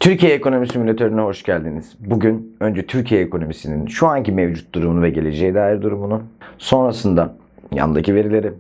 Türkiye Ekonomi Simülatörü'ne hoş geldiniz. Bugün önce Türkiye ekonomisinin şu anki mevcut durumunu ve geleceğe dair durumunu, sonrasında yandaki verileri,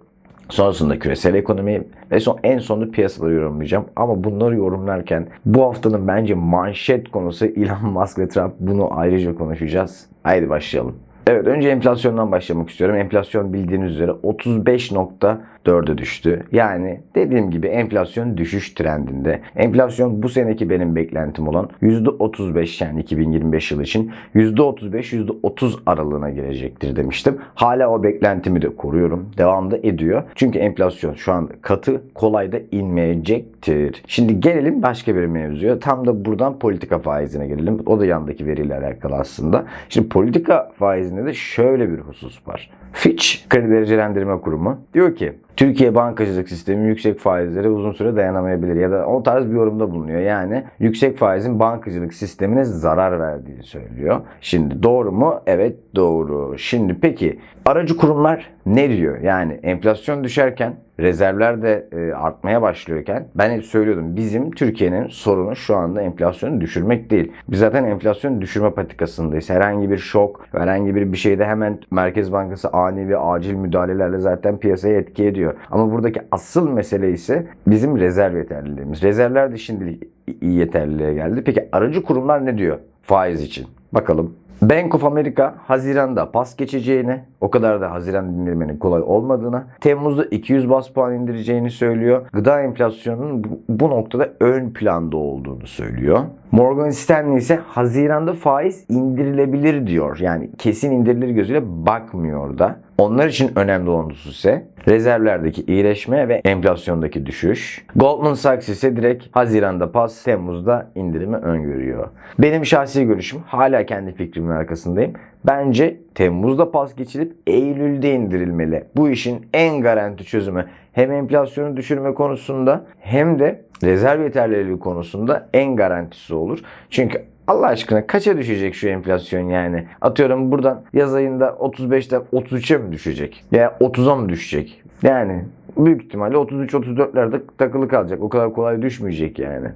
sonrasında küresel ekonomiyi ve en sonunda piyasaları yorumlayacağım. Ama bunları yorumlarken bu haftanın bence manşet konusu Elon Musk ve Trump. Bunu ayrıca konuşacağız. Haydi başlayalım. Evet, önce enflasyondan başlamak istiyorum. Enflasyon bildiğiniz üzere 35.4'e düştü. Yani dediğim gibi enflasyon düşüş trendinde. Enflasyon bu seneki benim beklentim olan %35, yani 2025 yılı için %35-%30 aralığına gelecektir demiştim. Hala o beklentimi de koruyorum. Devam da ediyor. Çünkü enflasyon şu anda katı, kolay da inmeyecektir. Şimdi gelelim başka bir mevzuya. Tam da buradan politika faizine gelelim. O da yandaki veriyle alakalı aslında. Şimdi politika faizinde de şöyle bir husus var. Fitch Kredi Derecelendirme Kurumu diyor ki Türkiye bankacılık sistemi yüksek faizlere uzun süre dayanamayabilir ya da o tarz bir yorumda bulunuyor. Yani yüksek faizin bankacılık sistemine zarar verdiğini söylüyor. Şimdi doğru mu? Evet, doğru. Şimdi peki aracı kurumlar ne diyor? Yani enflasyon düşerken, rezervler de artmaya başlıyorken ben hep söylüyordum, bizim Türkiye'nin sorunu şu anda enflasyonu düşürmek değil. Biz zaten enflasyonu düşürme patikasındayız. Herhangi bir şok, herhangi bir şeyde hemen Merkez Bankası ani ve acil müdahalelerle zaten piyasaya etki ediyor. Ama buradaki asıl mesele ise bizim rezerv yeterliliğimiz. Rezervler de şimdilik iyi yeterliliğe geldi. Peki aracı kurumlar ne diyor faiz için? Bakalım. Bank of America Haziran'da pas geçeceğini, o kadar da Haziran indirmenin kolay olmadığını, Temmuz'da 200 bas puan indireceğini söylüyor. Gıda enflasyonunun bu noktada ön planda olduğunu söylüyor. Morgan Stanley ise Haziran'da faiz indirilebilir diyor. Yani kesin indirilir gözüyle bakmıyor da. Onlar için önemli olan husus ise rezervlerdeki iyileşme ve enflasyondaki düşüş. Goldman Sachs ise direkt Haziran'da pas, Temmuz'da indirimi öngörüyor. Benim şahsi görüşüm, hala kendi fikrimin arkasındayım. Bence Temmuz'da pas geçilip Eylül'de indirilmeli. Bu işin en garanti çözümü hem enflasyonu düşürme konusunda hem de rezerv yeterliliği konusunda en garantisi olur. Çünkü Allah aşkına kaça düşecek şu enflasyon yani? Atıyorum buradan yaz ayında 35'ten 33'e mi düşecek? Ya 30'a mı düşecek? Yani büyük ihtimalle 33-34'lerde takılı kalacak. O kadar kolay düşmeyecek yani.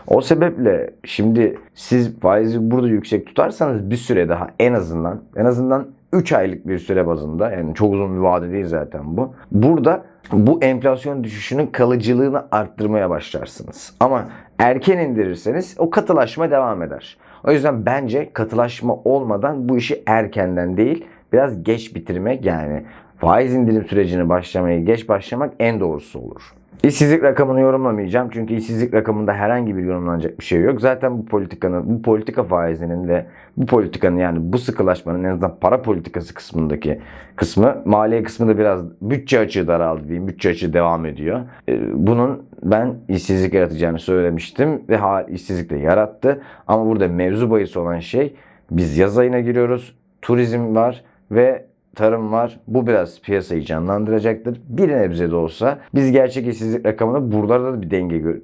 O sebeple şimdi siz faizi burada yüksek tutarsanız bir süre daha en azından 3 aylık bir süre bazında, yani çok uzun bir vade değil zaten bu. Burada bu enflasyon düşüşünün kalıcılığını arttırmaya başlarsınız. Ama erken indirirseniz o katılaşma devam eder. O yüzden bence katılaşma olmadan bu işi erkenden değil, biraz geç bitirmek, yani faiz indirim sürecini geç başlamak en doğrusu olur. İşsizlik rakamını yorumlamayacağım çünkü işsizlik rakamında herhangi bir yorumlanacak bir şey yok. Zaten bu politika faizinin ve bu politikanın, yani bu sıkılaşmanın en azından para politikası kısmı, maliye kısmı da biraz bütçe açığı daraldı diyeyim. Bütçe açığı devam ediyor. Bunun ben işsizlik yaratacağını söylemiştim ve işsizlik de yarattı. Ama burada mevzu bahis olan şey, biz yaz ayına giriyoruz. Turizm var ve tarım var. Bu biraz piyasayı canlandıracaktır. Bir nebze de olsa biz gerçek işsizlik rakamında buralarda da bir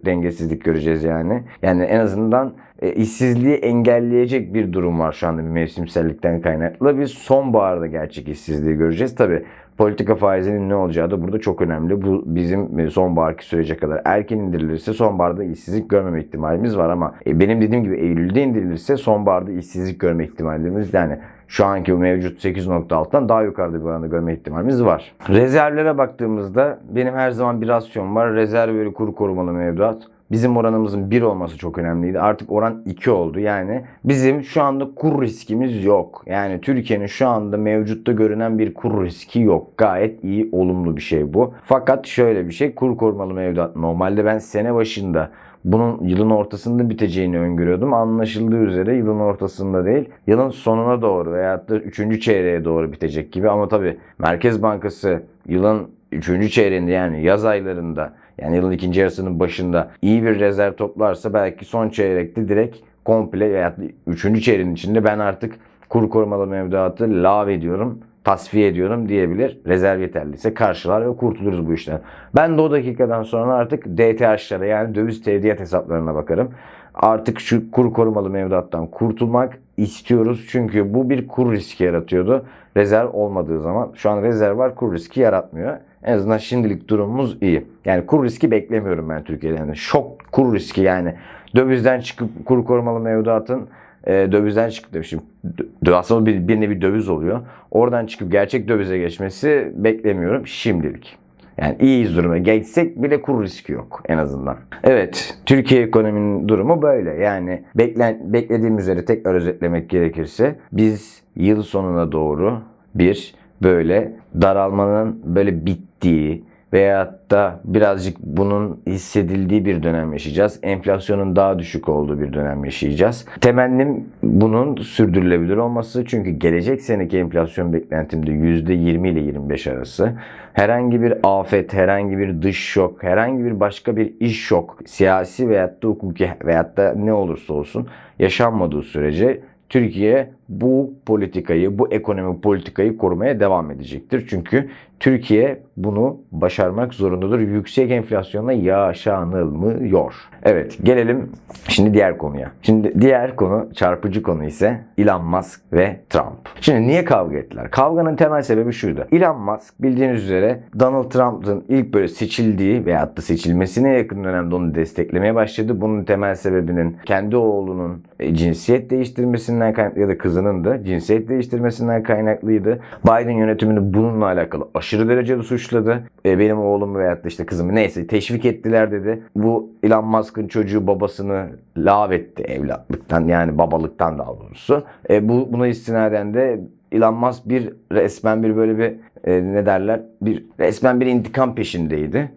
dengesizlik göreceğiz yani. Yani en azından işsizliği engelleyecek bir durum var şu anda bir mevsimsellikten kaynaklı. Biz sonbaharda gerçek işsizliği göreceğiz. Tabii politika faizinin ne olacağı da burada çok önemli. Bu bizim sonbaharki sürece kadar erken indirilirse sonbaharda işsizlik görmeme ihtimalimiz var ama benim dediğim gibi Eylül'de indirilirse sonbaharda işsizlik görme ihtimalimiz, yani şu anki mevcut 8.6'dan daha yukarıda bir oranda görme ihtimalimiz var. Rezervlere baktığımızda benim her zaman bir rasyon var. Rezerv ve kuru korumalı mevduat. Bizim oranımızın 1 olması çok önemliydi. Artık oran 2 oldu. Yani bizim şu anda kur riskimiz yok. Yani Türkiye'nin şu anda mevcutta görünen bir kur riski yok. Gayet iyi, olumlu bir şey bu. Fakat şöyle bir şey, kur korumalı mevduat. Normalde ben sene başında bunun yılın ortasında biteceğini öngörüyordum. Anlaşıldığı üzere yılın ortasında değil, yılın sonuna doğru veyahut da 3. çeyreğe doğru bitecek gibi. Ama tabii Merkez Bankası yılın 3. çeyreğinde, yani yaz aylarında, yani yılın ikinci yarısının başında iyi bir rezerv toplarsa belki son çeyrekte direkt komple veyahut da 3. çeyreğin içinde ben artık kur korumalı mevduatı lağvediyorum, tasfiye ediyorum diyebilir. Rezerv yeterliyse karşılar ve kurtuluruz bu işten. Ben de o dakikadan sonra artık DTH'lara, yani döviz tevdiat hesaplarına bakarım. Artık şu kur korumalı mevduattan kurtulmak istiyoruz. Çünkü bu bir kur riski yaratıyordu. Rezerv olmadığı zaman, şu an rezerv var, kur riski yaratmıyor. en azından şimdilik durumumuz iyi. Yani kur riski beklemiyorum ben Türkiye'den. Yani şok kur riski, yani dövizden çıkıp kur korumalı mevduatın dövizden çıkıp demişim. Aslında bir nevi döviz oluyor. Oradan çıkıp gerçek dövize geçmesi beklemiyorum şimdilik. Yani iyiyiz duruma. Geçsek bile kur riski yok en azından. Evet, Türkiye ekonominin durumu böyle. Yani beklediğim üzere tekrar özetlemek gerekirse biz yıl sonuna doğru bir böyle daralmanın böyle bittiği veyahut da birazcık bunun hissedildiği bir dönem yaşayacağız. Enflasyonun daha düşük olduğu bir dönem yaşayacağız. Temennim bunun sürdürülebilir olması. Çünkü gelecek seneki enflasyon beklentimde %20 ile 25 arası. Herhangi bir afet, herhangi bir dış şok, herhangi bir başka bir iş şok, siyasi veyahut da hukuki veyahut da ne olursa olsun yaşanmadığı sürece Türkiye bu politikayı, bu ekonomik politikayı korumaya devam edecektir. Çünkü Türkiye bunu başarmak zorundadır. Yüksek enflasyonla yaşanılmıyor. Evet, gelelim şimdi diğer konuya. Şimdi diğer konu, çarpıcı konu ise Elon Musk ve Trump. Şimdi niye kavga ettiler? Kavganın temel sebebi şuydu. Elon Musk bildiğiniz üzere Donald Trump'ın ilk böyle seçildiği veyahut da seçilmesine yakın dönemde onu desteklemeye başladı. Bunun temel sebebinin kendi oğlunun cinsiyet değiştirmesinden kaynaklı ya da kızının da cinsiyet değiştirmesinden kaynaklıydı. Biden yönetimini bununla alakalı aşırı derecede suçladı. Benim oğlumu veyahut da işte kızımı neyse teşvik ettiler dedi. Bu Elon Musk'ın çocuğu babasını lağvetti evlatlıktan, yani babalıktan daha doğrusu. Buna istinaden de Elon Musk resmen bir böyle bir ne derler, resmen bir intikam peşindeydi.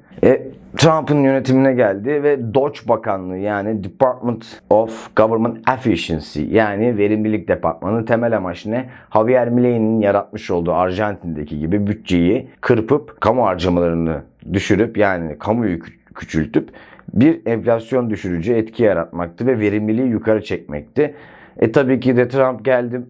Trump'ın yönetimine geldi ve Doge Bakanlığı, yani Department of Government Efficiency, yani verimlilik departmanı temel amaç ne? Javier Milei'nin yaratmış olduğu Arjantin'deki gibi bütçeyi kırpıp kamu harcamalarını düşürüp, yani kamuyu küçültüp bir enflasyon düşürücü etki yaratmaktı ve verimliliği yukarı çekmekti. Tabii ki de Trump geldi.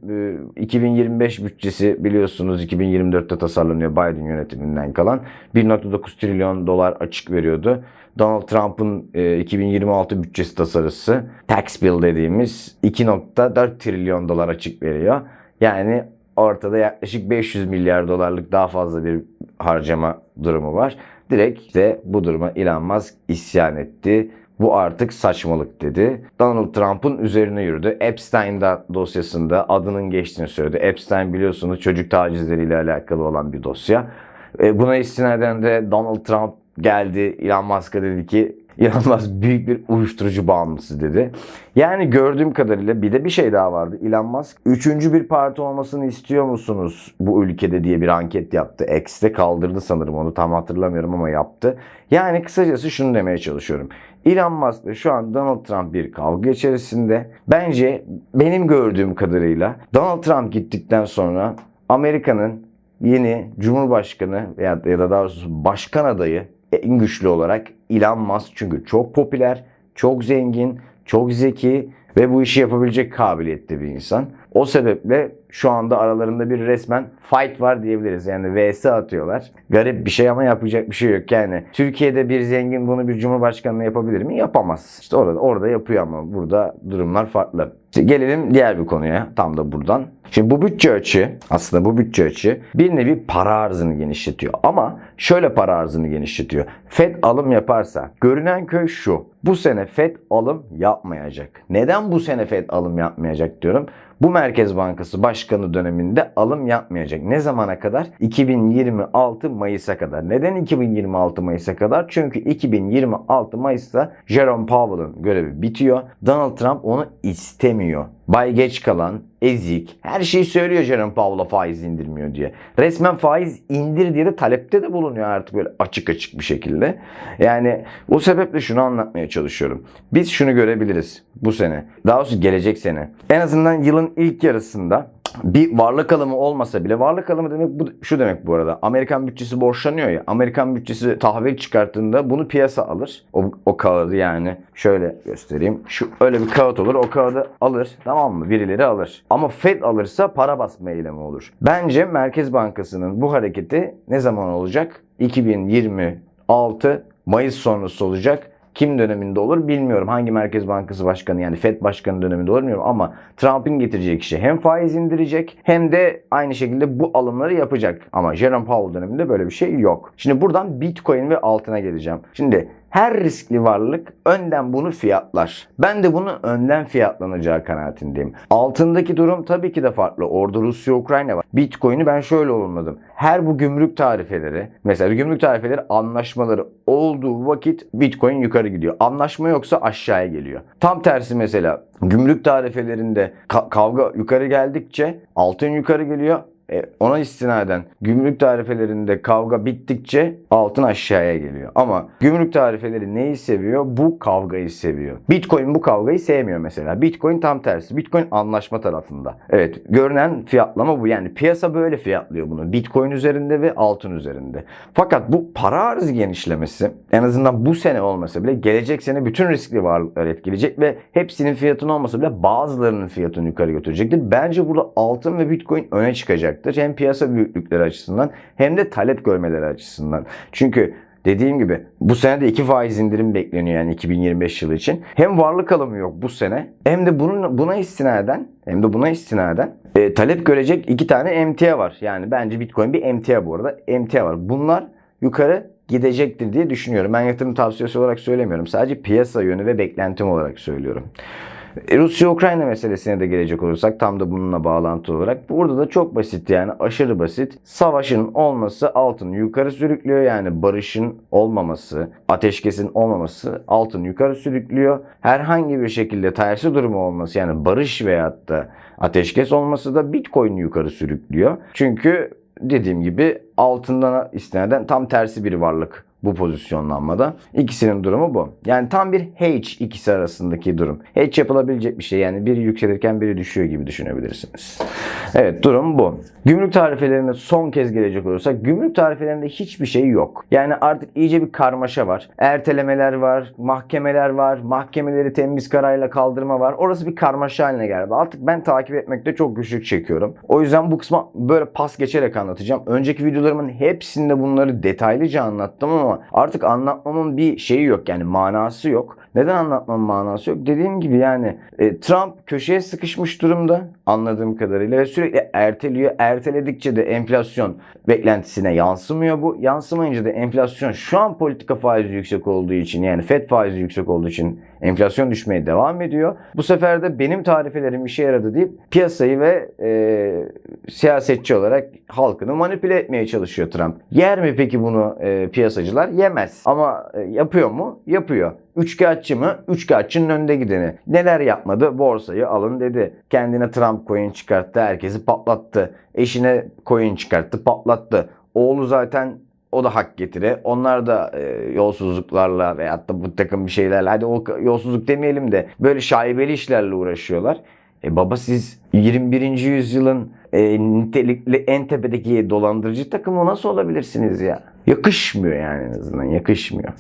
2025 bütçesi biliyorsunuz 2024'te tasarlanıyor, Biden yönetiminden kalan. 1.9 trilyon dolar açık veriyordu. Donald Trump'ın 2026 bütçesi tasarısı, tax bill dediğimiz, 2.4 trilyon dolar açık veriyor. Yani ortada yaklaşık 500 milyar dolarlık daha fazla bir harcama durumu var. Direkt de bu duruma Elon Musk isyan etti. Bu artık saçmalık dedi. Donald Trump'ın üzerine yürüdü. Epstein dosyasında adının geçtiğini söyledi. Epstein biliyorsunuz çocuk tacizleriyle alakalı olan bir dosya. Buna istinaden de Donald Trump geldi Elon Musk'a dedi ki Elon Musk büyük bir uyuşturucu bağımlısı dedi. Yani gördüğüm kadarıyla bir de bir şey daha vardı. Elon Musk üçüncü bir parti olmasını istiyor musunuz bu ülkede diye bir anket yaptı. X'te kaldırdı sanırım, onu tam hatırlamıyorum ama yaptı. Yani kısacası şunu demeye çalışıyorum. Elon Musk'la şu an Donald Trump bir kavga içerisinde. Bence benim gördüğüm kadarıyla Donald Trump gittikten sonra Amerika'nın yeni Cumhurbaşkanı ya da daha doğrusu başkan adayı en güçlü olarak Elon Musk, çünkü çok popüler, çok zengin, çok zeki ve bu işi yapabilecek kabiliyette bir insan. O sebeple şu anda aralarında bir resmen fight var diyebiliriz. Yani vs atıyorlar. Garip bir şey ama yapacak bir şey yok. Yani Türkiye'de bir zengin bunu bir cumhurbaşkanına yapabilir mi? Yapamaz. İşte orada yapıyor ama burada durumlar farklı. İşte gelelim diğer bir konuya. Tam da buradan. Şimdi bu bütçe açığı bir nevi para arzını genişletiyor. Ama şöyle para arzını genişletiyor. FED alım yaparsa görünen köy şu. Bu sene FED alım yapmayacak. Neden bu sene FED alım yapmayacak diyorum? Bu Merkez Bankası Başkanı döneminde alım yapmayacak. Ne zamana kadar? 2026 Mayıs'a kadar. Neden 2026 Mayıs'a kadar? Çünkü 2026 Mayıs'ta Jerome Powell'ın görevi bitiyor. Donald Trump onu istemiyor. Bay geç kalan, ezik, her şeyi söylüyor Jerome Powell'a faiz indirmiyor diye. Resmen faiz indir diye de talepte de bulunuyor artık böyle açık bir şekilde. Yani o sebeple şunu anlatmaya çalışıyorum. Biz şunu görebiliriz bu sene. Daha doğrusu gelecek sene. En azından yılın ilk yarısında bir varlık alımı olmasa bile, varlık alımı demek şu demek bu arada. Amerikan bütçesi borçlanıyor ya. Amerikan bütçesi tahvil çıkarttığında bunu piyasa alır. O kağıdı, yani şöyle göstereyim. Öyle bir kağıt olur. O kağıdı alır. Tamam mı? Birileri alır. Ama Fed alırsa para basma eylemi olur. Bence Merkez Bankası'nın bu hareketi ne zaman olacak? 2026 Mayıs sonrası olacak. kim döneminde olur bilmiyorum. Hangi Merkez Bankası Başkanı yani Fed Başkanı döneminde olur bilmiyorum ama Trump'ın getireceği kişi hem faiz indirecek hem de aynı şekilde bu alımları yapacak. Ama Jerome Powell döneminde böyle bir şey yok. Şimdi buradan Bitcoin ve altına geleceğim. Şimdi her riskli varlık önden bunu fiyatlar. Ben de bunu önden fiyatlanacağı kanaatindeyim. Altındaki durum tabii ki de farklı. Orada Rusya, Ukrayna var. Bitcoin'i ben şöyle olumladım. Her bu gümrük tarifeleri, mesela gümrük tarifeleri anlaşmaları olduğu vakit Bitcoin yukarı gidiyor. Anlaşma yoksa aşağıya geliyor. Tam tersi mesela gümrük tarifelerinde kavga yukarı geldikçe altın yukarı geliyor. Ona istinaden gümrük tarifelerinde kavga bittikçe altın aşağıya geliyor. Ama gümrük tarifeleri neyi seviyor? Bu kavgayı seviyor. Bitcoin bu kavgayı sevmiyor mesela. Bitcoin tam tersi. Bitcoin anlaşma tarafında. Evet, görünen fiyatlama bu. Yani piyasa böyle fiyatlıyor bunu. Bitcoin üzerinde ve altın üzerinde. Fakat bu para arzı genişlemesi en azından bu sene olmasa bile gelecek sene bütün riskli varlıklar etkileyecek ve hepsinin fiyatını olmasa bile bazılarının fiyatını yukarı götürecektir. Bence burada altın ve Bitcoin öne çıkacak. Hem piyasa büyüklükleri açısından hem de talep görmeleri açısından. Çünkü dediğim gibi bu sene de 2 faiz indirim bekleniyor yani 2025 yılı için. Hem varlık alımı yok bu sene hem de buna istinaden talep görecek 2 tane emtia var. Yani bence Bitcoin bir emtia bu arada. Emtia var. Bunlar yukarı gidecektir diye düşünüyorum. Ben yatırım tavsiyesi olarak söylemiyorum. Sadece piyasa yönü ve beklentim olarak söylüyorum. Rusya-Ukrayna meselesine de gelecek olursak tam da bununla bağlantılı olarak burada da çok basit yani aşırı basit. Savaşın olması altını yukarı sürüklüyor yani barışın olmaması, ateşkesin olmaması altını yukarı sürüklüyor. Herhangi bir şekilde tersi durumu olması yani barış veyahut da ateşkes olması da Bitcoin'i yukarı sürüklüyor. Çünkü dediğim gibi altından istinaden tam tersi bir varlık bu pozisyonlanmada. İkisinin durumu bu. Yani tam bir hedge ikisi arasındaki durum. Hedge yapılabilecek bir şey. Yani biri yükselirken biri düşüyor gibi düşünebilirsiniz. Evet, durum bu. Gümrük tarifelerine son kez gelecek olursak gümrük tarifelerinde hiçbir şey yok. Yani artık iyice bir karmaşa var. Ertelemeler var, mahkemeler var, mahkemeleri temiz kararıyla kaldırma var. Orası bir karmaşa haline geldi. Artık ben takip etmekte çok güçlük çekiyorum. O yüzden bu kısma böyle pas geçerek anlatacağım. Önceki videolarımın hepsinde bunları detaylıca anlattım ama artık anlatmamın bir şeyi yok yani manası yok. Neden anlatmamın manası yok? Dediğim gibi yani Trump köşeye sıkışmış durumda anladığım kadarıyla ve sürekli erteliyor. Erteledikçe de enflasyon beklentisine yansımıyor bu. Yansımayınca da enflasyon şu an politika faizi yüksek olduğu için yani Fed faizi yüksek olduğu için enflasyon düşmeye devam ediyor. Bu sefer de benim tarifelerim işe yaradı deyip piyasayı ve siyasetçi olarak halkını manipüle etmeye çalışıyor Trump. Yer mi peki bunu piyasacılar? Yemez. Ama yapıyor mu? Yapıyor. Üçkağıtçı mı? Üçkağıtçının önde gideni. Neler yapmadı? Borsayı alın dedi. Kendine Trump coin çıkarttı. Herkesi patlattı. Eşine coin çıkarttı. Patlattı. Oğlu zaten o da hak getire. Onlar da yolsuzluklarla veyahut da bu takım bir şeylerle hadi o yolsuzluk demeyelim de böyle şaibeli işlerle uğraşıyorlar. Baba siz 21. yüzyılın nitelikli en tepedeki dolandırıcı takımı nasıl olabilirsiniz ya? Yakışmıyor yani en azından yakışmıyor.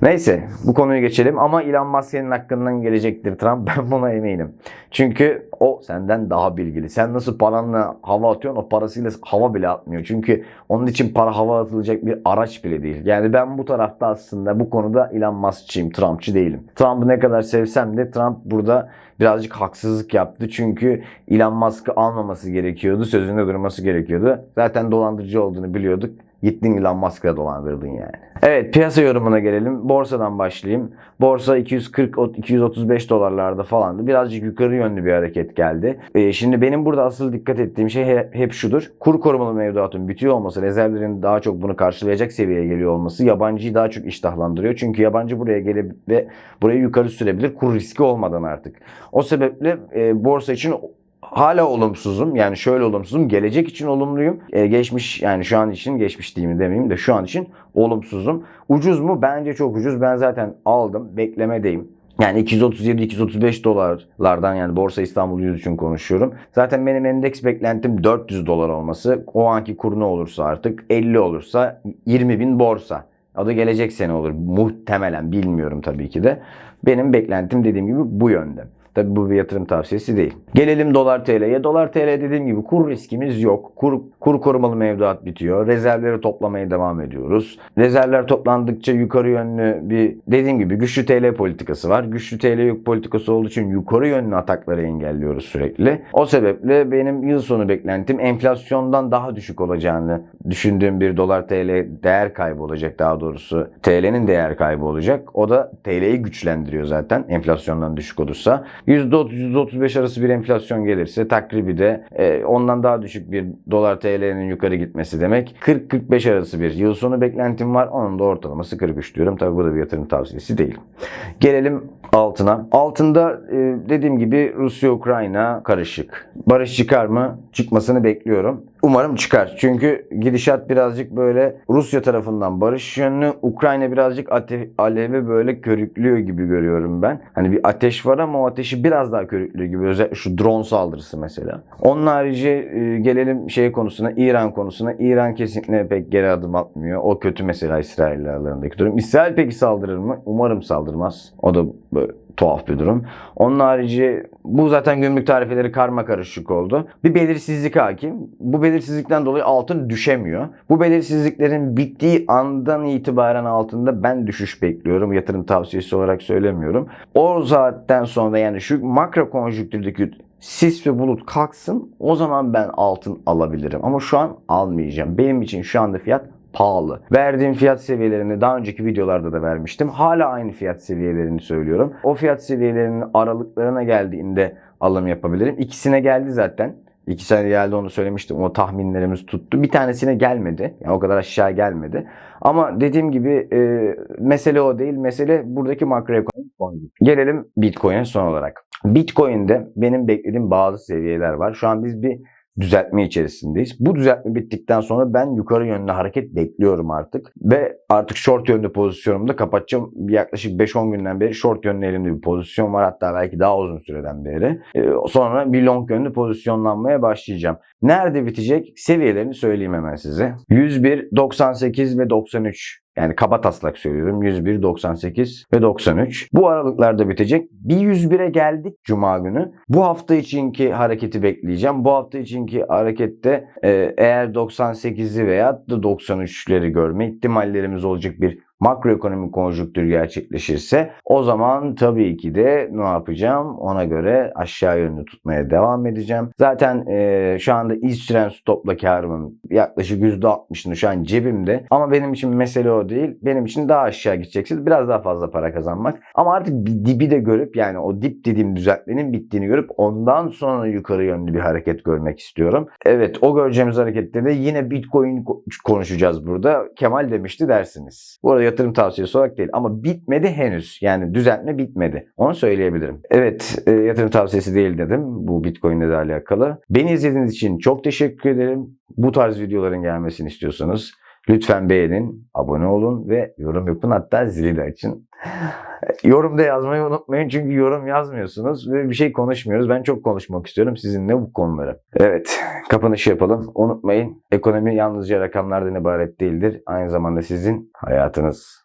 Neyse bu konuyu geçelim ama Elon Musk senin hakkından gelecektir Trump ben buna eminim. Çünkü o senden daha bilgili. Sen nasıl paranla hava atıyorsun o parasıyla hava bile atmıyor. Çünkü onun için para hava atılacak bir araç bile değil. Yani ben bu tarafta aslında bu konuda Elon Musk'çıyım, Trump'çı değilim. Trump'ı ne kadar sevsem de Trump burada birazcık haksızlık yaptı. Çünkü Elon Musk'ı almaması gerekiyordu, sözünde durması gerekiyordu. Zaten dolandırıcı olduğunu biliyorduk. Gittin Elon Musk'la dolandırdın yani. Evet piyasa yorumuna gelelim. Borsadan başlayayım. Borsa 240-235 dolarlarda falandı. Birazcık yukarı yönlü bir hareket geldi. Şimdi benim burada asıl dikkat ettiğim şey hep şudur. Kur korumalı mevduatın bitiyor olması, rezervlerin daha çok bunu karşılayacak seviyeye geliyor olması yabancıyı daha çok iştahlandırıyor. Çünkü yabancı buraya gelip ve burayı yukarı sürebilir kur riski olmadan artık. O sebeple borsa için hala olumsuzum. Yani şöyle olumsuzum. Gelecek için olumluyum. Geçmiş yani şu an için geçmiş diyeyim demeyeyim de şu an için olumsuzum. Ucuz mu? Bence çok ucuz. Ben zaten aldım. Beklemedeyim. Yani 237-235 dolarlardan yani Borsa İstanbul 100 için konuşuyorum. Zaten benim endeks beklentim 400 dolar olması. O anki kur ne olursa artık 50 olursa 20.000 borsa. O da gelecek sene olur. Muhtemelen bilmiyorum tabii ki de. Benim beklentim dediğim gibi bu yönde. Tabii bu bir yatırım tavsiyesi değil. Gelelim dolar TL'ye. Dolar TL dediğim gibi kur riskimiz yok. Kur korumalı mevduat bitiyor. Rezervleri toplamaya devam ediyoruz. Rezervler toplandıkça yukarı yönlü bir dediğim gibi güçlü TL politikası var. Güçlü TL politikası olduğu için yukarı yönlü atakları engelliyoruz sürekli. O sebeple benim yıl sonu beklentim enflasyondan daha düşük olacağını düşündüğüm bir dolar TL değer kaybı olacak, daha doğrusu TL'nin değer kaybı olacak. O da TL'yi güçlendiriyor zaten enflasyondan düşük olursa. %30-%35 arası bir enflasyon gelirse takribi de ondan daha düşük bir dolar TL'nin yukarı gitmesi demek. 40-45 arası bir yıl sonu beklentim var. Onun da ortalaması 43 diyorum. Tabii bu da bir yatırım tavsiyesi değil. Gelelim altına. Altında dediğim gibi Rusya-Ukrayna karışık. Barış çıkar mı? Çıkmasını bekliyorum. Umarım çıkar. Çünkü gidişat birazcık böyle Rusya tarafından barış yönlü, Ukrayna birazcık alevi böyle körüklüyor gibi görüyorum ben. Hani bir ateş var ama o ateşi biraz daha körüklüyor gibi. Özellikle şu drone saldırısı mesela. Onun harici gelelim şey konusuna, İran konusuna. İran kesinlikle pek geri adım atmıyor. O kötü mesela İsrail aralarındaki durum. İsrail peki saldırır mı? Umarım saldırmaz. O da böyle tuhaf bir durum. Onun harici bu zaten gümrük tarifeleri karma karışık oldu. Bir belirsizlik hakim. Bu belirsizlikten dolayı altın düşemiyor. Bu belirsizliklerin bittiği andan itibaren altında ben düşüş bekliyorum. Yatırım tavsiyesi olarak söylemiyorum. O saatten sonra yani şu makro konjonktürdeki sis ve bulut kalksın, o zaman ben altın alabilirim. Ama şu an almayacağım. Benim için şu anda fiyat pahalı. Verdiğim fiyat seviyelerini daha önceki videolarda da vermiştim. Hala aynı fiyat seviyelerini söylüyorum. O fiyat seviyelerinin aralıklarına geldiğinde alım yapabilirim. İkisine geldi zaten. İkisine geldi, onu söylemiştim. O tahminlerimiz tuttu. Bir tanesine gelmedi. Yani o kadar aşağı gelmedi. Ama dediğim gibi mesele o değil. Mesele buradaki makroekonomik. Gelelim Bitcoin'e son olarak. Bitcoin'de benim beklediğim bazı seviyeler var. Şu an biz bir düzeltme içerisindeyiz. Bu düzeltme bittikten sonra ben yukarı yönlü hareket bekliyorum artık. Ve artık short yönlü pozisyonumu da kapatacağım. Yaklaşık 5-10 günden beri short yönlü elimde bir pozisyon var. Hatta belki daha uzun süreden beri. Sonra bir long yönlü pozisyonlanmaya başlayacağım. Nerede bitecek? Seviyelerini söyleyeyim hemen size. 101, 98 ve 93. Yani kaba taslak söylüyorum. 101, 98 ve 93. Bu aralıklarda bitecek. Bir 101'e geldik Cuma günü. Bu hafta içinki hareketi bekleyeceğim. Bu hafta içinki harekette eğer 98'i veya da 93'leri görme ihtimallerimiz olacak bir makroekonomik konjonktür gerçekleşirse, o zaman tabii ki de ne yapacağım? Ona göre aşağı yönlü tutmaya devam edeceğim. Zaten şu anda iz süren stopla karımın yaklaşık %60'ını şu an cebimde. Ama benim için mesele o değil. Benim için daha aşağı gideceksiniz. Biraz daha fazla para kazanmak. Ama artık bir dibi de görüp, yani o dip dediğim düzeltmenin bittiğini görüp ondan sonra yukarı yönlü bir hareket görmek istiyorum. Evet, o göreceğimiz harekette de yine Bitcoin konuşacağız burada. Kemal demişti dersiniz. Bu arada yatırım tavsiyesi olarak değil ama bitmedi henüz. Yani düzeltme bitmedi. Onu söyleyebilirim. Evet, yatırım tavsiyesi değil dedim bu Bitcoin'le de alakalı. Beni izlediğiniz için çok teşekkür ederim. Bu tarz videoların gelmesini istiyorsanız lütfen beğenin, abone olun ve yorum yapın. Hatta zili de açın. Yorumda yazmayı unutmayın çünkü yorum yazmıyorsunuz ve bir şey konuşmuyoruz. Ben çok konuşmak istiyorum sizinle bu konuları. Evet, kapanışı yapalım. Unutmayın, ekonomi yalnızca rakamlardan ibaret değildir. Aynı zamanda sizin hayatınız.